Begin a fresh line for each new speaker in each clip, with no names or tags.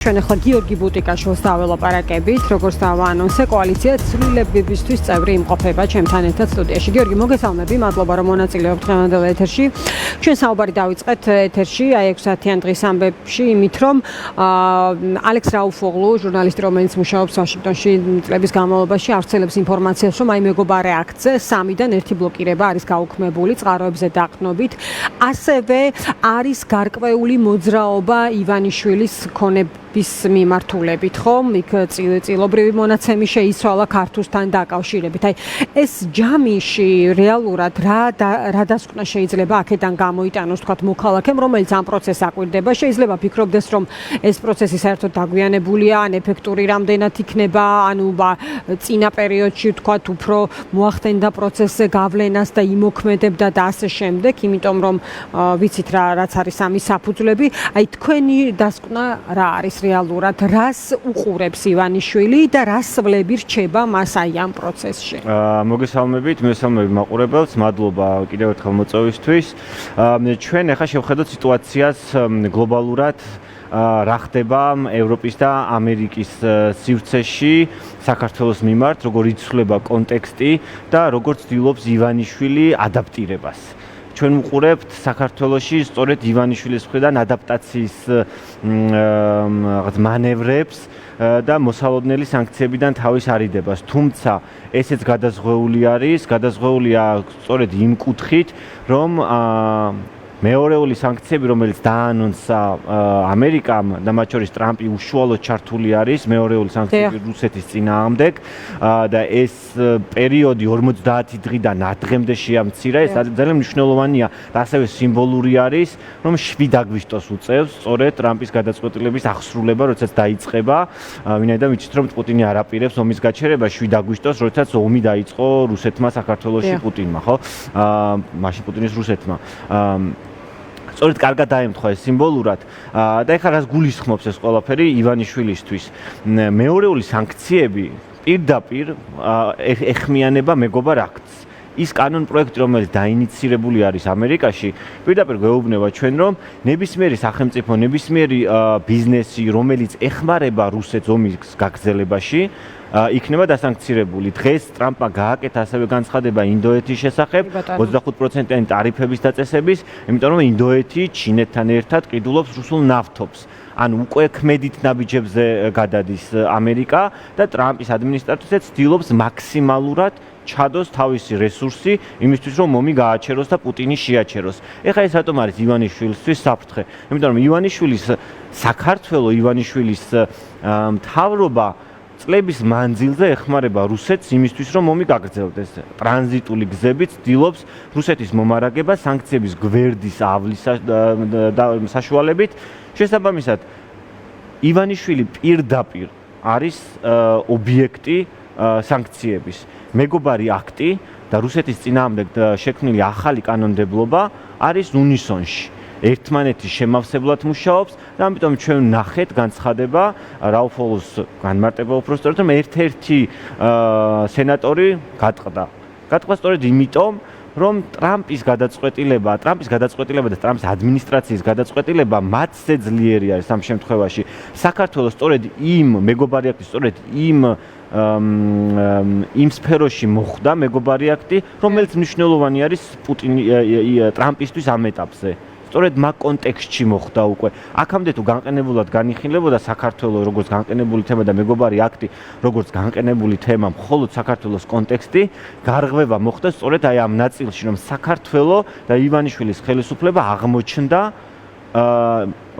ჩვენ ახლა გიორგი ბუტიკაშვილს დაველაპარაკებით, როგორც დავაანონსე, კოალიცია ცვლილებებისთვის წევრი იმყოფება ჩემთან ერთად სტუდიაში. გიორგი, მოგესალმები, მადლობა რომ მონაწილეობთ დღევანდელ ეთერში. ჩვენ საუბარი დავიწყეთ ეთერში, აი 6 საათიან დღის ამბებში, იმით რომ ალექს რაუფოღლუ, ჟურნალისტი, რომელიც მუშაობს ვაშინგტონში წლების განმავლობაში, ავრცელებს ინფორმაციას, რომ აი მეგობარე აქტზე 3-დან 1 ბლოკირება არის გაუქმებული წყაროებზე დაყრდნობით. ასევე არის გარკვეული მოძრაობა ივანიშვილის ქონების მიმართულებით, ხომ? იქ წილობრივი მონაცემი შეიცვალა ქართულთან დაკავშირებით. აი ეს ჯამიში რეალურად რა დასკვნა შეიძლება აქედან გამოიტანოს, თქვათ, მოქალაქემ, რომელიც ამ პროცესს აკვირდება. შეიძლება ფიქრობდეს, რომ ეს პროცესი საერთოდ დაგვიანებულია, ან ეფექტური რამდენად იქნება, ანუ წინა პერიოდში, თქვათ, უფრო მოახდენდა პროცესზე გავლენას და იმოქმედებდა და ასე შემდეგ, იმიტომ რომ ვიცით რაც არის ამის საფუძვლები. აი თქვენი დასკვნა რა არის რეალურად, რას უყურებს ივანიშვილი და რას ვლები რჩება მას აი ამ პროცესში?
მოგესალმებით, მესალმები მაყურებელს, მადლობა კიდევ ერთხელ მოწვევისთვის. ჩვენ ახლა შევხედოთ სიტუაციას გლობალურად, რა ხდება ევროპის და ამერიკის სივრცეში საქართველოს მიმართ, როგორ იცვლება კონტექსტი და როგორ ცდილობს ივანიშვილი ადაპტირებას. ჩვენ ვუყურებთ საქართველოში სწორედ ივანიშვილის მხრიდან ადაპტაციის მანევრებს და მოსალოდნელი სანქციებიდან თავის არიდებას. თუმცა ესეც გადაზღვეულია სწორედ იმ კუთხით, რომ მეორეული სანქციები, რომელიც დაანონსა ამერიკამ და მათ შორის ტრამპი უშუალოდ ჩართული არის, მეორეული სანქციები რუსეთის წინააღმდეგ და ეს პერიოდი 50 დღიდან 10 დღემდე შეამცირა. ეს ძალიან მნიშვნელოვანია და ასევე სიმბოლური არის, რომ 7 აგვისტოს უწევს სწორედ ტრამპის გადაწყვეტილების აღსრულება, როდესაც დაიწყება. ვინაიდან ვიცით, რომ პუტინი არ აპირებს ომის გაჩერება 7 აგვისტოს, როდესაც ომი დაიწყო რუსეთმა საქართველოში პუტინმა, ხო? მაშინ პუტინის რუსეთმა. სწორედ კარგად დაემთხვა ეს სიმბოლურად და ეხლა რას გულისხმობს ეს ყველაფერი ივანიშვილისთვის. მეორეული სანქციები პირდაპირ ეხმიანება მეგობარ აქტს. ის კანონ პროექტი, რომელიც დაინიცირებული არის ამერიკაში, პირდაპირ გვეუბნება ჩვენ, რომ ნებისმიერი სახელმწიფო, ნებისმიერი ბიზნესი, რომელიც ეხმარება რუსეთს ომის გაგრძელებაში, იქნება დასანქცირებული. დღეს ტრამპმა გააკეთა ასევე განცხადება ინდოეთის შესახებ 25%-იანი ტარიფების დაწესების, იმიტომ რომ ინდოეთი ჩინეთთან ერთად ყიდულობს რუსულ ნავთობს. ან უკვე ქმედით ნაბიჯებზე გადადის ამერიკა და ტრამპის ადმინისტრაციაც ცდილობს მაქსიმალურად ჩადოს თავისი რესურსი იმისთვის, რომ ომი გააჩეროს და პუტინი შეაჩეროს. ეხლა ეს რატომ არის ივანიშვილისთვის საფრთხე? იმიტომ რომ ივანიშვილის მთავრობა წლების მანძილზე ეხმარება რუსეთს იმისთვის, რომ ომი გაგრძელდეს. ტრანზიტული გზებით ცდილობს რუსეთის მომარაგება სანქციების გვერდის ავლის საშუალებით. შესაბამისად, ივანიშვილი პირდაპირ არის ობიექტი სანქციების. მეგობარი აქტი და რუსეთის წინააღმდეგ შექმნილი ახალი კანონმდებლობა არის უნისონში. ერთმანეთის შემავსებლად მუშაობს და ამიტომ ჩვენ ვნახეთ განცხადება რაუფოღლუს განმარტება უпростоრად, რომ ერთ-ერთი სენატორი გატყდა. გატყდა სწორედ იმიტომ, რომ ტრამპის გადაწყვეტილება და ტრამპის ადმინისტრაციის გადაწყვეტილება მათზე ძლიერი არის ამ შემთხვევაში. საქართველოს სწორედ მეგობარი აქტი, სწორედ იმ სფეროში მოხვდა მეგობარი აქტი, რომელიც მნიშვნელოვანი არის ტრამპისთვის ამ ეტაპზე. სწორედ მაგ კონტექსტში მოხდა უკვე. აქამდე თუ განყენებულად განიხილებოდა საქართველოს როგორც განყენებული თემა და მეგობარი აქტი როგორც განყენებული თემა, მხოლოდ საქართველოს კონტექსტი, გარღვევა მოხდა სწორედ აი ამ ნაწილში, რომ საქართველოს და ივანიშვილის ხელისუფლება აღმოჩნდა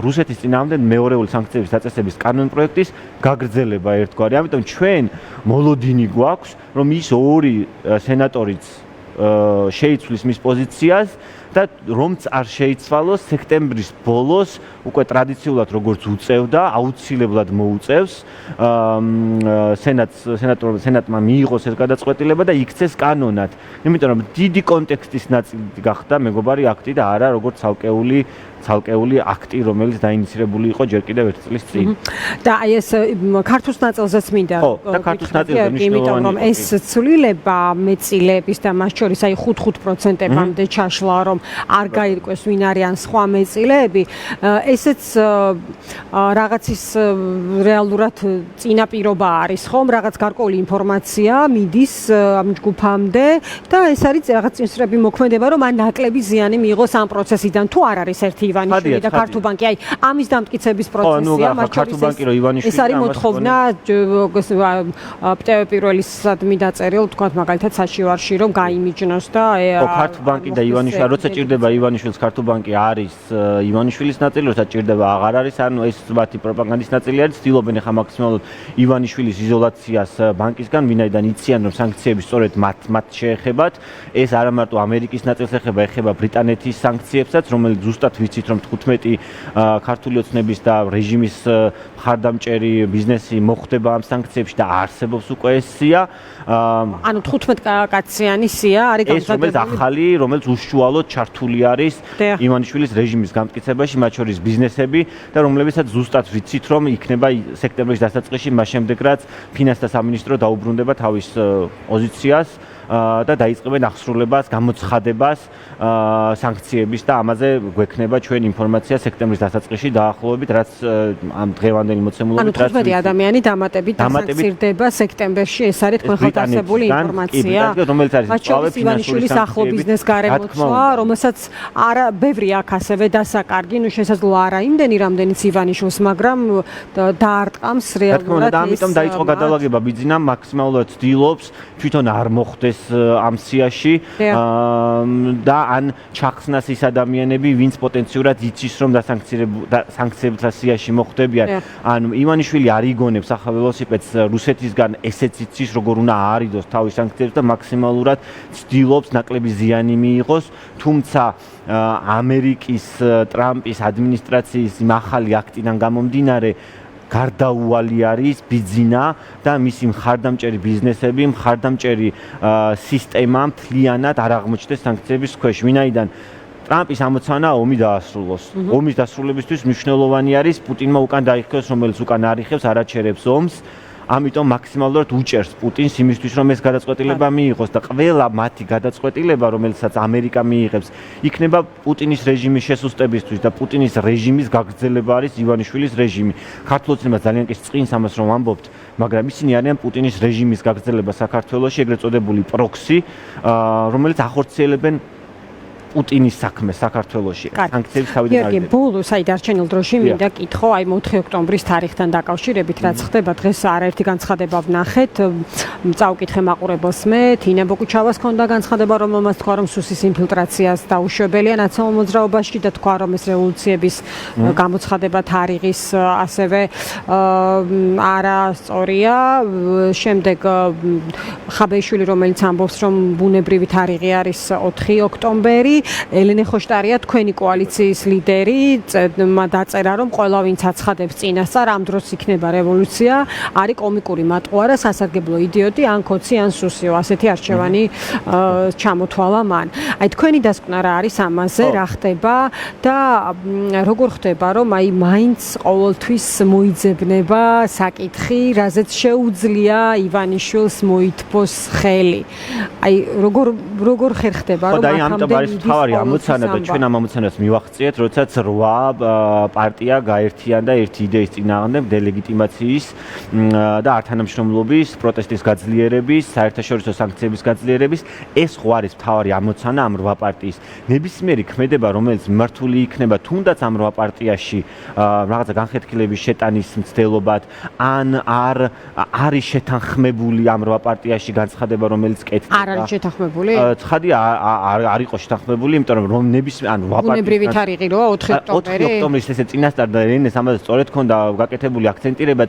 რუსეთის წინააღმდეგ მეორეული სანქციების დაწესების კანონპროექტის გაგრძელება ერთგვარი. ამიტომ ჩვენ მოლოდინი გვაქვს, რომ ის ორი სენატორიც შეიცვლის მის პოზიციას და რომც არ შეიცვალოს სექტემბრის ბოლოს უკვე ტრადიციულად როგორც უწევდა, აუცილებლად მოუწევს სენატმა მიიღოს ეს გადაწყვეტილება და იქცეს კანონად. იმიტომ რომ დიდი კონტექსტის ნაწილი გახდა მეგობარი აქტი და არა როგორც ცალკეული ცალკეული აქტი, რომელიც დაინიცირებული იყო ჯერ კიდევ 1 წლის წინ.
და აი ეს ქართულ ნაწილზეც მინდა.
ხო, და ქართულ ნაწილზე
იმიტომ რომ ეს ცვლილება მეწილების და მას შორის აი 5%-ამდე ჩაშლა, რომ არ გაირკვეს ვინ არიან სხვა მეწილეები, ესეც რაღაცის რეალურად წინაპირობა არის, ხომ? რაღაც გარკვეული ინფორმაცია მიდის ამ ჯგუფამდე და ეს არის რაღაც წინსწრები მოქმედება, რომ ან ნაკლები ზიანი მიიღოს ამ პროცესიდან, თუ არ არის ერთი ივანიშვილი და ქართულ ბანკი, აი ამის დამტკიცების პროცესია,
მას ქართულ ბანკი რო ივანიშვილი
ეს არის მოთხოვნა პირველისადმი დაწერილ, თქვათ მაგალითად საშივარში, რომ გაიმიჯნოს და
ქართულ ბანკი და ივანიშვილი, როცა ჭირდება ივანიშვილს ქართულ ბანკი არის ივანიშვილის ნაწილი, როცა ჭირდება აღარ არის, ანუ ეს მათი პროპაგანდის ნაწილი არის, ცდილობენ ახლა მაქსიმალურად ივანიშვილის იზოლაციას ბანკისგან, ვინაიდან იციან რომ სანქციები სწორედ მათ შეეხებათ, ეს არა მარტო ამერიკის ნაწილს ეხება ბრიტანეთის სანქციებსაც, რომელიც ზუსტად ვიცით რომ 15 ქართული ოცნების და რეჟიმის მხარდამჭერი ბიზნესი მოხდება ამ სანქციებში და არსებობს უკვე ეს სია.
ანუ 15 კაციანი სია არის
გამზადებული. ეს ახალი, რომელიც უშუალოდ ჩართული არის ივანიშვილის რეჟიმის გამტკიცებაში, მათ შორის ბიზნესები და რომლებიცაც ზუსტად ვიცით რომ იქნება სექტემბრის დასაწყისში, მას შემდეგ რაც ფინანსთა სამინისტრო დაუბრუნდება თავის პოზიციას და დაიწყებენ აღსრულებას, გამოცხადებას სანქციების და ამაზე გვექნება ჩვენ ინფორმაცია სექტემბრის დასაწყისში დაახლოებით, რაც ამ დღევანდელი მოცემულობით
რაც 15 ადამიანი დამატებით დასახსირდება სექტემბერში, ეს არის თქვენ ხალხ არსებული ინფორმაცია,
რომელიც არის
ივანიშვილის ახლო ბიზნეს გარემოცვა, რომელსაც არა ბევრი აქ ასევე დასაკარგი, ნუ შესაძლოა არა იმდენი, რამდენიც ივანიშვილს, მაგრამ დაარტყამს რეალურად
და ამიტომ დაიწყო გადალაგება ბიძინამ მაქსიმალურად ცდილობს თვითონ არ მოხდეს ამ სიაში და ან ჩახსნას ის ადამიანები, ვინც პოტენციურად იცის რომ სანქციებთა სიაში მოხდებიან. ანუ ივანიშვილი არ იგონებს ახალ ველოსიპედს რუსეთისგან, ესეც იცის როგორ უნდა აარიდოს თავის სანქციებს და მაქსიმალურად ცდილობს ნაკლები ზიანი მიიღოს, თუმცა ამერიკის ტრამპის ადმინისტრაციის ახალი აქტიდან გამომდინარე გარდაუვალი არის ბიძინა და მისი მხარდამჭერი ბიზნესები, მხარდამჭერი სისტემა მთლიანად არ აღმოჩნდეს სანქციების ქვეშ, ვინაიდან ტრამპის ამოცანა ომი დაასრულოს. ომის დასრულებისთვის მნიშვნელოვანი არის პუტინმა უკან დაიხევს, რომელიც უკან არიხევს, არაჩერებს ომს. ამიტომ მაქსიმალურად უჭერს პუტინს იმისთვის, რომ ეს გადაწყვეტილება მიიღოს და ყველა მათი გადაწყვეტილება, რომელსაც ამერიკა მიიღებს, იქნება პუტინის რეჟიმის შესუსტებისთვის და პუტინის რეჟიმის გაგრძელება არის ივანიშვილის რეჟიმი. ქართულ ოცნებაც ძალიან კი წყინს ამას რომ ამბობთ, მაგრამ ისინი არიან პუტინის რეჟიმის გაგრძელება საქართველოში, ეგრეთ წოდებული პროქსი, რომელიც ახორციელებენ პუტინის საქმე საქართველოში სანქციების თავიდან არის.
გიორგი, ბოლოს აი დარჩენილ დროში მინდა კითხო, აი 4 ოქტომბრის თარიღთან დაკავშირებით, რაც ხდება დღეს არაერთი განცხადება ვნახეთ. წავკითხე მაყურებელს მე, თინა ბოკუჩავას ჰქონდა განცხადება, რომელმაც თქვა, რომ სუსის ინფილტრაციას დაუშვებელია ნაციონალურ მოძრაობაში და თქვა, რომ ეს რევოლუციების გამოცხადება თარიღის ასევე არა სწორია. შემდეგ ხაბეიშვილი, რომელიც ამბობს, რომ ბუნებრივი თარიღი არის 4 ოქტომბერი. ელენე ხოშტარია თქვენი კოალიციის ლიდერი დაწერა რომ ყველა ვინც აცხადებს წინასწარ ამ დროს იქნება რევოლუცია არის კომიკური მატყუარა სასარგებლო იდიოტი ან კოცი ან სუსიო ასეთი არჩევანი ჩამოთვალა მან. აი თქვენი დასკვნა რა არის ამაზე, რა ხდება და როგორ ხდება რომ აი მაინც ყოველთვის მოიძებნება საკითხი, რაზეც შეუძლია ივანიშვილს მოითბოს ხელი. აი როგორ ხერხდება რომ
ამამდე თავარი ამოცანა და ჩვენ ამ ამოცანას მივახციეთ, როდესაც 8 პარტია გაერთიანდა ერთი იდეის წინააღმდეგ დელეგიტიმაციის და ართანამშრომლობის, პროტესტის გაძლიერების, საერთაშორისო სანქციების გაძლიერების. ეს ხო არის თავარი ამოცანა ამ 8 პარტიის. ნებისმიერი ქმედება, რომელიც მიმართული იქნება თუნდაც ამ 8 პარტიაში რაღაცა განხეთქილების შეტანის მცდელობად, ან არის შეთანხმებული ამ 8 პარტიაში განცხადება, რომელიც კეთდება.
არ არის შეთანხმებული?
ცხადია არ იყო შეთანხმებული, იმიტომ რომ ნებისმიერ ან
ბუნებრივი თარიღი როა 4 ოქტომბერი.
4 ოქტომბრის ესე წინასწარ და რენეს ამაზე სწორედ ქონდა გაკეთებული აქცენტირება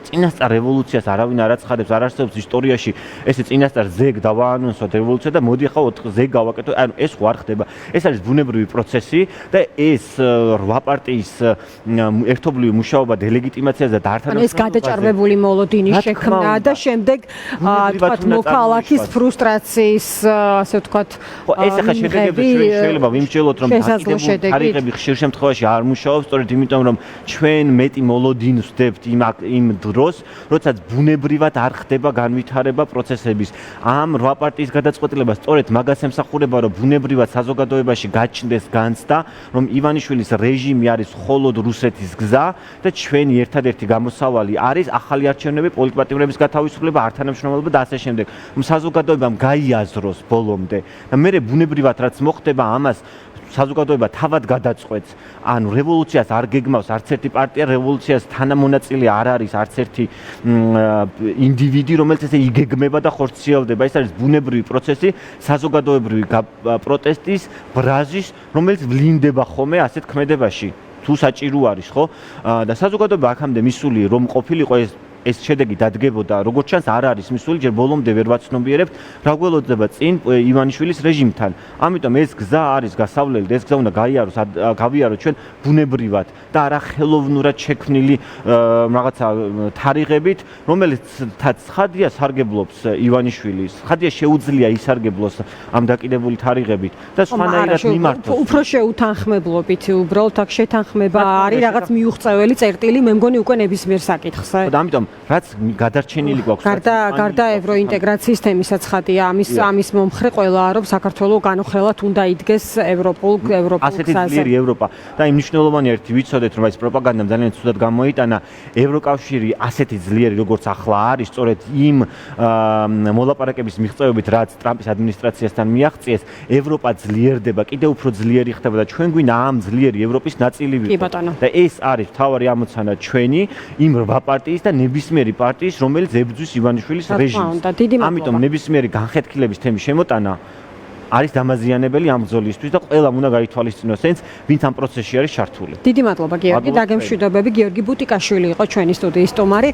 წინასწარ რევოლუციას არავინ არ აცხადებს, არ არსებობს ისტორიაში ესე წინასწარ ზეგ დავაანონსოთ რევოლუცია და მოდი ახლა 4 ზეგ გავაკეთოთ. ანუ ეს ხო არ ხდება. ეს არის ბუნებრივი პროცესი და ეს 8 პარტიის ერთობლივი მუშაობა დელეგიტიმაციაზე და ართანამშრომლობაზე.
ეს გადაჭარბებული მოლოდინის შექმნა და შემდეგ თქვათ მოქალაქის ფრუსტრაციის ასე ვთქვათ
ეს ახლა შედეგებზე შეიძლება ვიმსჯელოთ რომ
შესაძლო
დაკიდებული
შედეგით?
თარიღები ხშირ შემთხვევაში არ მუშაობს, სწორედ იმიტომ რომ ჩვენ მეტი მოლოდინს ვდებთ იმ დროს, როდესაც ბუნებრივად არ ხდება განვითარება პროცესების. ამ 8 პარტიის გადაწყვეტილება სწორედ მაგას ემსახურება, რომ ბუნებრივად საზოგადოებაში გაჩნდეს განცდა, რომ ივანიშვილის რეჟიმი არის მხოლოდ რუსეთის გზა და ჩვენი ერთადერთი გამოსავალი არის ახალი არჩევნები, პოლიტპატიმრების გათავისუფლება, ართანამშრომლობა და ასე შემდეგ. რომ საზოგადოებამ გაიაზროს ბოლომდე და მე ბუნებრივად რაც მოხდება ამას საზოგადოება თავად გადაწყვეტს. ანუ რევოლუციას არ გეგმავს არც ერთი პარტია, რევოლუციას თანამონაწილე არ არის არც ერთი ინდივიდი, რომელიც ესე იგეგმება და ხორციელდება. ეს არის ბუნებრივი პროცესი, საზოგადოებრივი პროტესტის, ბრაზის, რომელიც ვლინდება ხოლმე ასეთ ქმედებაში. თუ საჭირო არის, ხო? და საზოგადოება აქამდე მისული რომ ყოფილიყო ეს შედეგი დადგებოდა, როგორც ჩანს არ არის მისული, ჯერ ბოლომდე ვერ ვაცნობიერებთ, რა გველოდება წინ ივანიშვილის რეჟიმთან. ამიტომ ეს გზა არის გასავლელი და ეს გზა უნდა გავიაროთ ჩვენ ბუნებრივად და არა ხელოვნურად შექმნილი რაღაცა თარიღებით, რომელიცაც ხადია სარგებლობს ივანიშვილის. ხადია შეუძლია ისარგებლოს ამ დაკიდებული თარიღებით და სხვანაირად მიმართოს.
უფრო შეუთანხმებლობით, უბრალოდ აქ შეთანხმება არის რაღაც მიუღწეველი წერტილი, მე მგონი უკვე ნებისმიერ საკითხზე.
და ამიტომ რაც გადარჩენილი გვაქვს
გარდა ევროინტეგრაციის თემისაც ხადია ამის მომხრე ყველა რომ საქართველოს განუხრელად უნდა იდგეს ევროპულ
ასეთი ძლიერი ევროპა და იმ მნიშვნელოვანი ერთი ვიცოდეთ რომ ეს პროპაგანდამ ძალიან ცუდად გამოიტანა ევროკავშირი ასეთი ძლიერი როგორც ახლა არის სწორედ იმ მოლაპარაკების მიღწევებით რაც ტრამპის ადმინისტრაციასთან მიაღწიეს ევროპა ძლიერდება კიდევ უფრო ძლიერი ხდება და ჩვენ გვინდა ამ ძლიერი ევროპის ნაწილი ვიყოთ და ეს არის მთავარი ამოცანა ჩვენი იმ 8 პარტიის და ნებისმიერი პარტიის, რომელიც ებრძვის ივანიშვილის რეჟიმს. ამიტომ ნებისმიერი განხეთქილების თემის შემოტანა არის დამაზიანებელი ამ ბრძოლისთვის და ყველამ უნდა გაითვალისწინოს ეს, ვინც ამ პროცესში არის ჩართული.
დიდი მადლობა გიორგი, დაგემშვიდობები. გიორგი ბუტიკაშვილი იყო ჩვენი სტუდიის სტუმარი.